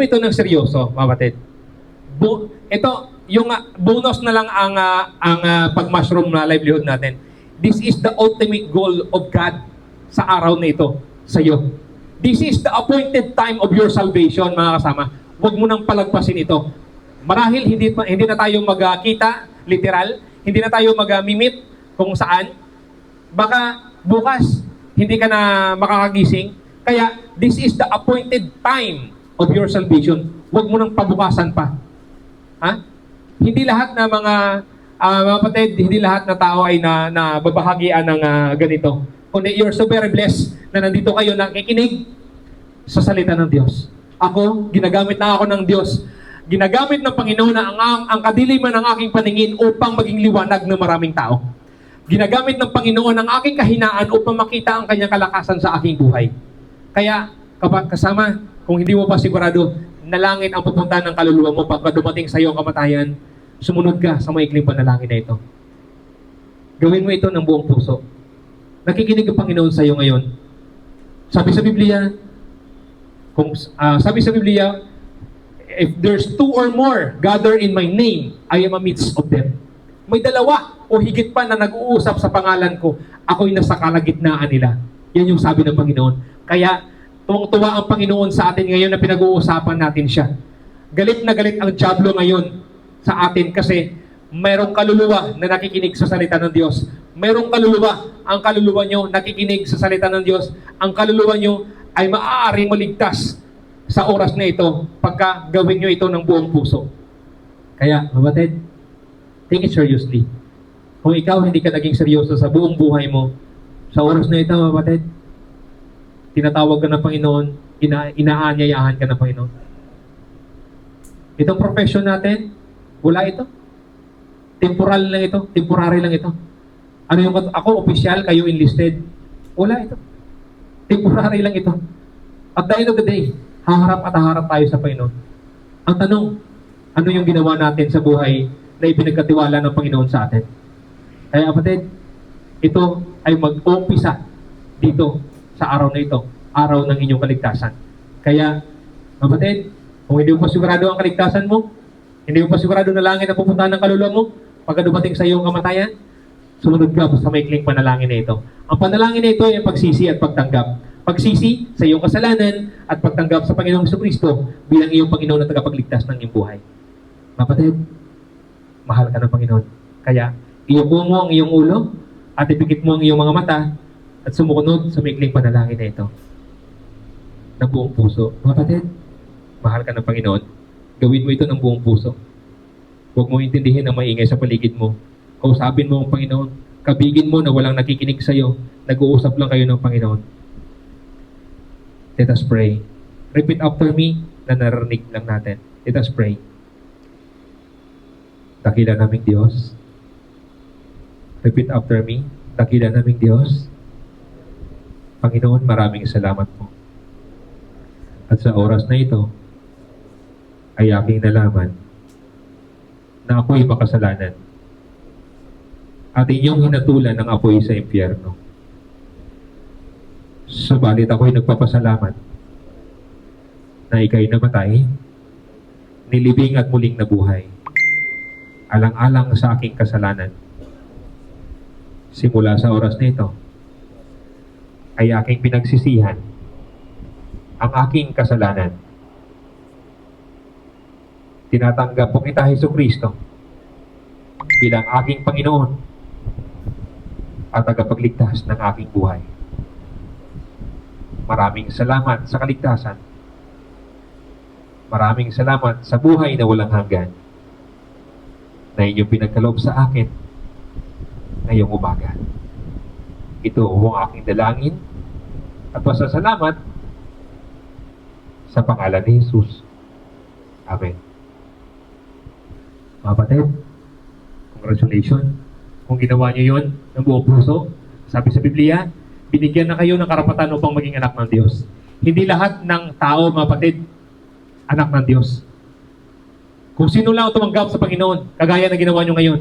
Ito ng seryoso, mga kapatid. Ito, yung bonus na lang ang pag-mushroom na livelihood natin. This is the ultimate goal of God sa araw na ito, sa iyo. This is the appointed time of your salvation, mga kasama. Huwag mo nang palagpasin ito. Marahil hindi na tayo magkita, literal, hindi na tayo mag-mimit kung saan. Baka bukas, hindi ka na makakagising. Kaya, this is the appointed time of your salvation. Huwag mo nang pabukasan pa. Ha? Hindi lahat na mga kapatid, hindi lahat na tao ay nababahagian ng ganito. Kundi you're so very blessed na nandito kayo nakikinig sa salita ng Diyos. Ako, ginagamit na ako ng Diyos. Ginagamit ng Panginoon na ang kadiliman ng aking paningin upang maging liwanag ng maraming tao. Ginagamit ng Panginoon ang aking kahinaan upang makita ang kanyang kalakasan sa aking buhay. Kaya, kasama, kung hindi mo pa sigurado, nalangin ang pupunta ng kaluluwa mo pagka dumating sa iyo ang kamatayan, sumunod ka sa maikling panalangin na ito. Gawin mo ito ng buong puso. Nakikinig ang Panginoon sa iyo ngayon. Sabi sa Biblia, if there's 2 or more gather in my name, I am amidst of them. May dalawa o higit pa na nag-uusap sa pangalan ko, ako'y nasa kalagitnaan nila. Yan yung sabi ng Panginoon. Kaya, tuwang-tuwa ang Panginoon sa atin ngayon na pinag-uusapan natin siya. Galit na galit ang dyablo ngayon sa atin kasi mayroong kaluluwa na nakikinig sa salita ng Diyos. Mayroong kaluluwa, ang kaluluwa nyo nakikinig sa salita ng Diyos. Ang kaluluwa nyo ay maaaring maligtas sa oras na ito pagka gawin nyo ito ng buong puso. Kaya, kapatid, take it seriously. Kung ikaw hindi ka naging seryoso sa buong buhay mo, sa oras na ito, kapatid, tinatawag ka ng Panginoon, inaanyayahan ka ng Panginoon. Itong profession natin, wala ito. Temporal lang ito, temporary lang ito. Ano yung ako official, kayo enlisted? Wala ito. Temporary lang ito. At the end of the day, haharap at haharap tayo sa Panginoon. Ang tanong, ano yung ginawa natin sa buhay na ipinagkatiwala ng Panginoon sa atin? Kaya kapatid, ito ay mag-umpisa dito sa araw na ito, araw ng inyong kaligtasan. Kaya, kapatid, kung hindi mo pa sigurado ang kaligtasan mo, hindi mo pa sigurado na langit ang pupuntahan ng kaluluwa mo, pagka dumating sa iyong kamatayan, sumunod ka sa maikling panalangin na ito. Ang panalangin na ito ay pagsisi at pagtanggap. Pagsisi sa iyong kasalanan at pagtanggap sa Panginoong Jesucristo bilang iyong Panginoon at tagapagligtas ng iyong buhay. Kapatid, mahal ka ng Panginoon. Kaya, iyuko mo ang iyong ulo at ipikit mo ang iyong mga mata at sumukunod sa maikling panalangin na ito ng buong puso. Kapatid, mahal ka ng Panginoon. Gawin mo ito ng buong puso. Huwag mo intindihin ang maingay sa paligid mo. Kausapin mo ang Panginoon. Kabigin mo na walang nakikinig sa iyo. Nag-uusap lang kayo ng Panginoon. Let us pray. Repeat after me na narinig lang natin. Let us pray. Dakila naming Diyos. Repeat after me. Dakila naming Diyos. Panginoon, maraming salamat po. At sa oras na ito, ay aking nalaman na ako'y makasalanan at inyong hinatulan ng apoy sa impyerno. Subalit ako'y nagpapasalamat na ika'y namatay, nilibing at muling nabuhay, alang-alang sa aking kasalanan. Simula sa oras na ito, ay aking pinagsisihan ang aking kasalanan. Tinatanggap po kita, Jesucristo, bilang aking Panginoon at tagapagligtas ng aking buhay. Maraming salamat sa kaligtasan. Maraming salamat sa buhay na walang hanggan na inyong pinagkaloob sa akin ngayong umaga. Ito ang aking dalangin at pasasalamat sa pangalan ni Jesus. Amen. Mga kapatid, congratulations. Kung ginawa niyo yun ng buong puso, sabi sa Biblia, binigyan na kayo ng karapatan upang maging anak ng Diyos. Hindi lahat ng tao, mga kapatid, anak ng Diyos. Kung sino lang tumanggap sa Panginoon, kagaya na ginawa niyo ngayon,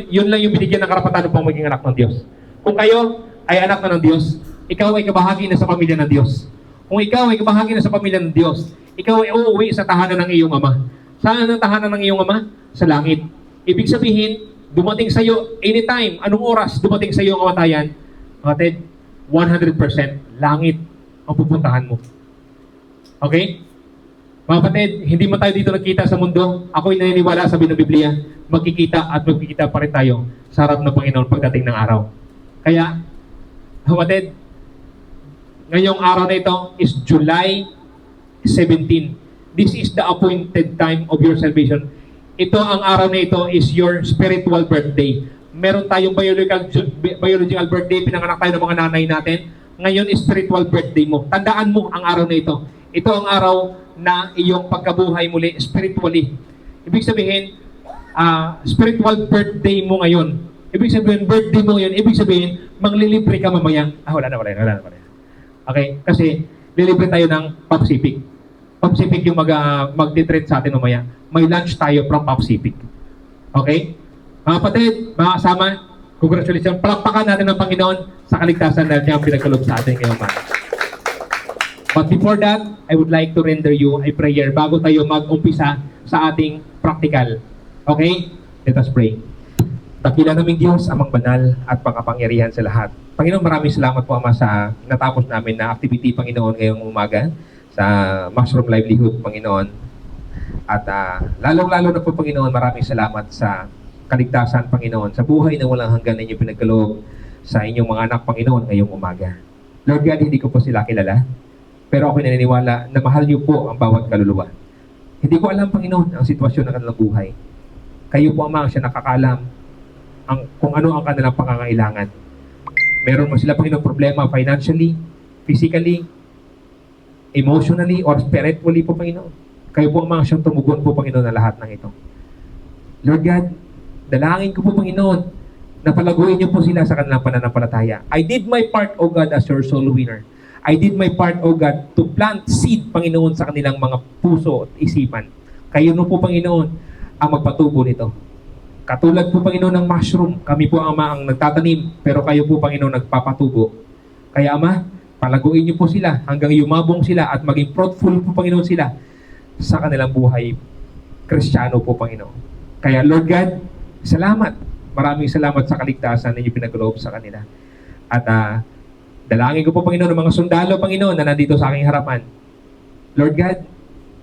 yun lang yung binigyan ng karapatan upang maging anak ng Diyos. Kung kayo ay anak na ng Diyos, ikaw ay kabahagi na sa pamilya ng Diyos. Kung ikaw ay kabahagi na sa pamilya ng Diyos, ikaw ay uuwi sa tahanan ng iyong ama. Saan ang tahanan ng iyong ama? Sa langit. Ibig sabihin, dumating sa iyo anytime, anong oras dumating sa iyo ang kamatayan, kapatid, 100% langit ang pupuntahan mo. Okay? Mga kapatid, hindi mo tayo dito nagkita sa mundo. Ako'y naniniwala sa Biblia, magkikita at magkikita pa rin tayo sa harap ng Panginoon pagdating ng araw. Kaya, kapatid, ngayong araw na ito is July 17. This is the appointed time of your salvation. Ito, ang araw na ito is your spiritual birthday. Meron tayong biological birthday, pinanganak tayo ng mga nanay natin. Ngayon is spiritual birthday mo. Tandaan mo ang araw na ito. Ito ang araw na iyong pagkabuhay muli spiritually. Ibig sabihin, spiritual birthday mo ngayon. Ibig sabihin, birthday mo ngayon, ibig sabihin, manglilibre ka mamaya. Wala na. Okay? Kasi, lilibre tayo ng Pacific. Pacific yung mag-treat sa atin mamaya. May lunch tayo from Pacific. Okay? Mga kapatid, mga kasama, congratulations. Palakpakan natin ng Panginoon sa kaligtasan na niya pinagkaloob sa atin ngayong umaga. But before that, I would like to render you a prayer bago tayo mag-umpisa sa ating practical. Okay? Let us pray. Dakila naming Diyos, amang banal at pangkapangyarihan sa lahat. Panginoon, maraming salamat po, Ama, sa natapos namin na activity, Panginoon, ngayong umaga sa Mushroom Livelihood, Panginoon. At lalong-lalo na po, Panginoon, maraming salamat sa kaligtasan, Panginoon, sa buhay na walang hanggan na inyong pinagkaloob sa inyong mga anak, Panginoon, ngayong umaga. Lord God, hindi ko po sila kilala. Pero ako naniniwala na mahal niyo po ang bawat kaluluwa. Hindi ko alam, Panginoon, ang sitwasyon ng kanilang buhay. Kayo po, Ama, ang siya nakakalam kung ano ang kanilang pangangailangan. Meron mo sila, Panginoon, problema financially, physically, emotionally, or spiritually po, Panginoon. Kayo po, Ama, ang siyang tumugon po, Panginoon, na lahat ng ito. Lord God, dalangin ko po, Panginoon, na palaguin niyo po sila sa kanilang pananampalataya. I did my part, O God, as your soul winner. I did my part, O God, to plant seed, Panginoon, sa kanilang mga puso at isipan. Kayo no po, Panginoon, ang magpatubo nito. Katulad po, Panginoon, ng mushroom, kami po, Ama, ang nagtatanim, pero kayo po, Panginoon, nagpapatubo. Kaya, Ama, palaguin niyo po sila hanggang yumabong sila at maging fruitful po, Panginoon, sila sa kanilang buhay. Kristiyano po, Panginoon. Kaya, Lord God, salamat. Maraming salamat sa kaligtasan na inyong pinagkaloob sa kanila. At dalangin ko po, Panginoon, ng mga sundalo, Panginoon, na nandito sa aking harapan. Lord God,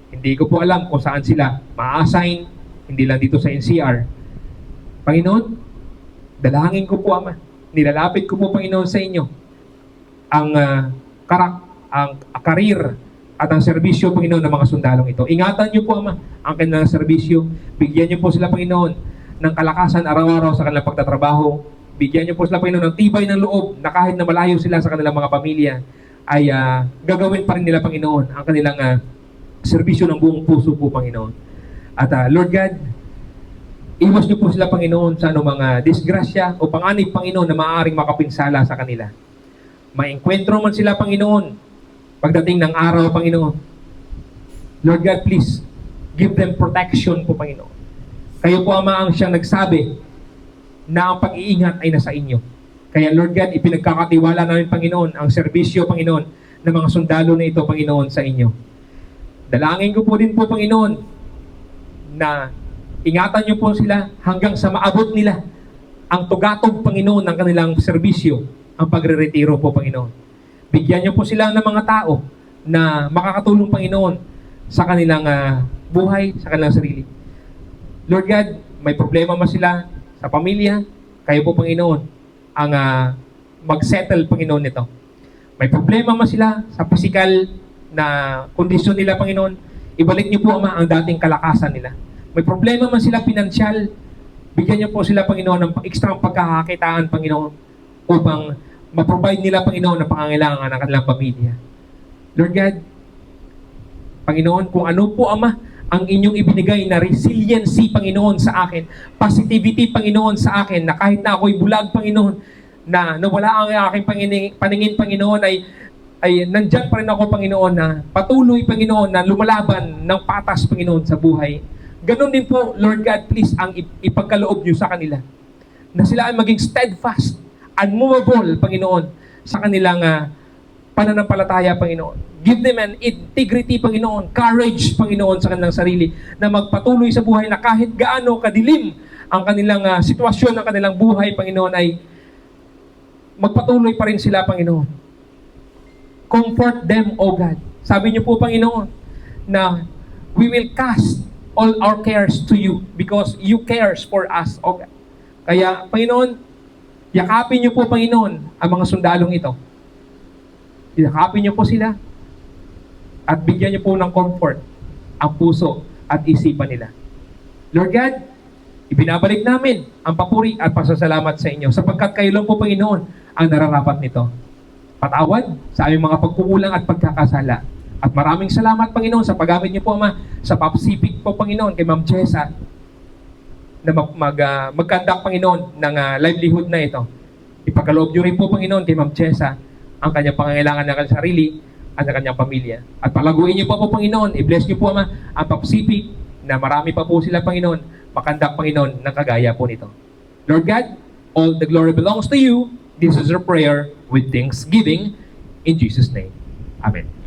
hindi ko po alam kung saan sila ma-assign, hindi lang dito sa NCR. Panginoon, dalangin ko po, Ama. Nilalapit ko po, Panginoon, sa inyo ang karir at ang serbisyo, Panginoon, ng mga sundalong ito. Ingatan niyo po, Ama, ang kanilang serbisyo. Bigyan niyo po sila, Panginoon, ng kalakasan araw-araw sa kanilang pagtatrabaho. Bigyan niyo po sila, Panginoon, ng tibay ng loob na kahit na malayo sila sa kanilang mga pamilya, ay gagawin pa rin nila, Panginoon, ang kanilang serbisyo ng buong puso po, Panginoon. At Lord God, iwas niyo po sila, Panginoon, sa mga disgrasya o panganib, Panginoon, na maaaring makapinsala sa kanila. Maengkwentro man sila, Panginoon, pagdating ng araw, Panginoon. Lord God, please, give them protection po, Panginoon. Kayo po, Ama, ang siyang nagsabi na ang pag-iingat ay nasa inyo. Kaya, Lord God, ipinagkakatiwala namin, Panginoon, ang serbisyo, Panginoon, ng mga sundalo na ito, Panginoon, sa inyo. Dalangin ko po din po, Panginoon, na ingatan niyo po sila hanggang sa maabot nila ang tugatog, Panginoon, ng kanilang serbisyo, ang pagre-retiro po, Panginoon. Bigyan niyo po sila ng mga tao na makakatulong, Panginoon, sa kanilang buhay, sa kanilang sarili. Lord God, may problema man sila sa pamilya, kayo po, Panginoon, ang mag-settle, Panginoon, nito. May problema man sila sa physical na kondisyon nila, Panginoon, ibalik niyo po, Ama, ang dating kalakasan nila. May problema man sila pinansyal, bigyan niyo po sila, Panginoon, ng extra pagkakakitaan, Panginoon, upang ma-provide nila, Panginoon, ang pangangailangan ng kanilang pamilya. Lord God, Panginoon, kung ano po, Ama, ang inyong ibinigay na resiliency, Panginoon, sa akin, positivity, Panginoon, sa akin, na kahit na ako'y bulag, Panginoon, na nawala ang aking paningin, Panginoon, ay nandyan pa rin ako, Panginoon, na patuloy, Panginoon, na lumalaban ng patas, Panginoon, sa buhay. Ganon din po, Lord God, please, ang ipagkaloob niyo sa kanila. Na sila ay maging steadfast, unmovable, Panginoon, sa kanilang pananampalataya, Panginoon. Give them an integrity, Panginoon, courage, Panginoon, sa kanilang sarili, na magpatuloy sa buhay na kahit gaano kadilim ang kanilang sitwasyon ng kanilang buhay, Panginoon, ay magpatuloy pa rin sila, Panginoon. Comfort them, O God. Sabi niyo po, Panginoon, na we will cast all our cares to you because you cares for us, O God. Kaya, Panginoon, yakapin niyo po, Panginoon, ang mga sundalong ito. Yakapin niyo po sila at bigyan niyo po ng comfort ang puso at isipan nila. Lord God, ibinabalik namin ang papuri at pasasalamat sa inyo sapagkat kayo lang po, Panginoon, ang nararapat nito. Patawad sa aming mga pagkukulang at pagkakasala. At maraming salamat, Panginoon, sa paggamit niyo po, Ama, sa Papsipik po, Panginoon, kay Ma'am Jessa, na mag-conduct, Panginoon, ng livelihood na ito. Ipagkaloob niyo rin po, Panginoon, kay Ma'am Jessa, ang kanyang pangangailangan ng kanyang sarili at ng kanyang pamilya. At palaguin niyo po, Panginoon, i-bless niyo po, Ama, ang Papsipik, na marami pa po sila, Panginoon, makandak, Panginoon, ng kagaya po nito. Lord God, all the glory belongs to you. This is our prayer with thanksgiving in Jesus' name. Amen.